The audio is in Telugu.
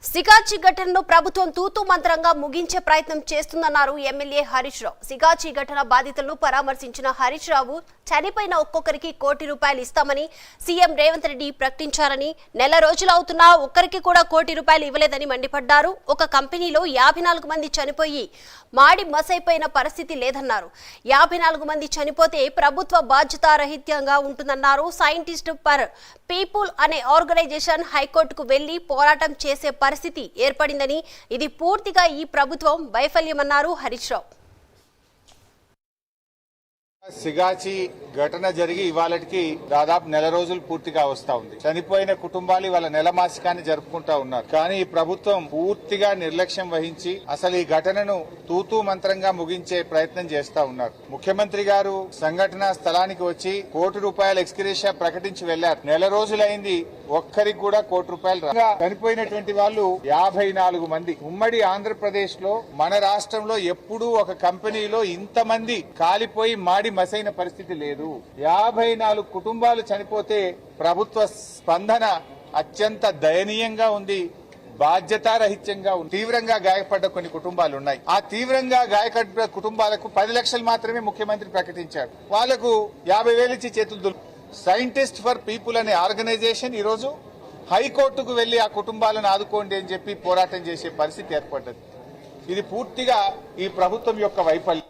సిగాచి ఘటనను ప్రభుత్వం తూతూ మంత్రంగా ముగించే ప్రయత్నం చేస్తుందన్నారు ఎమ్మెల్యే హరీష్ రావు. సిగాచి ఘటన బాధితులను పరామర్శించిన హరీష్ రావు చనిపోయిన ఒక్కొక్కరికి ₹1 ఇస్తామని సీఎం రేవంత్ రెడ్డి ప్రకటించారని, నెల రోజులు అవుతున్నా ఒక్కరికి కూడా ₹1 ఇవ్వలేదని మండిపడ్డారు. ఒక కంపెనీలో 54 మంది చనిపోయి మాడి మసైపోయిన పరిస్థితి లేదన్నారు. 54 మంది చనిపోతే ప్రభుత్వ బాధ్యతారహిత్యంగా ఉంటుందన్నారు. సైంటిస్ట్ ఫర్ పీపుల్ అనే ఆర్గనైజేషన్ హైకోర్టుకు వెళ్లి పోరాటం చేసే పరిస్థితి ఏర్పడిందని, ఇది పూర్తిగా ఈ ప్రభుత్వం వైఫల్యమన్నారు హరీష్ రావు. సిగాచి ఘటన జరిగి ఇవాళకి దాదాపు నెల రోజులు పూర్తిగా వస్తా ఉంది. చనిపోయిన కుటుంబాలు వాళ్ళ నెల మాసికాన్ని జరుపుకుంటా ఉన్నారు. కానీ ఈ ప్రభుత్వం పూర్తిగా నిర్లక్ష్యం వహించి అసలు ఈ ఘటనను తూతూ మంత్రంగా ముగించే ప్రయత్నం చేస్తా ఉన్నారు. ముఖ్యమంత్రి గారు సంఘటన స్థలానికి వచ్చి ₹1 ఎక్స్గ్రేషియా ప్రకటించి వెళ్లారు. నెల రోజులైంది, ఒక్కరికి కూడా ₹1 చనిపోయినటువంటి వాళ్ళు 54 మంది. ఉమ్మడి ఆంధ్రప్రదేశ్ లో మన రాష్ట్రంలో ఎప్పుడూ ఒక కంపెనీలో ఇంతమంది కాలిపోయి మాడి మసైన పరిస్థితి లేదు. 54 కుటుంబాలు చనిపోతే ప్రభుత్వ స్పందన అత్యంత దయనీయంగా ఉంది, బాధ్యతారహిత్యంగా ఉంది. తీవ్రంగా గాయపడ్డ కొన్ని కుటుంబాలు ఉన్నాయి. ఆ తీవ్రంగా గాయపడ్డ కుటుంబాలకు 10 లక్షలు మాత్రమే ముఖ్యమంత్రి ప్రకటించాడు. వాళ్లకు 50,000 ఇచ్చి చేతులు సైంటిస్ట్ ఫర్ పీపుల్ అనే ఆర్గనైజేషన్ ఈ రోజు హైకోర్టుకు వెళ్లి ఆ కుటుంబాలను ఆదుకోండి అని చెప్పి పోరాటం చేసే పరిస్థితి ఏర్పడ్డది. ఇది పూర్తిగా ఈ ప్రభుత్వం యొక్క వైఫల్యం.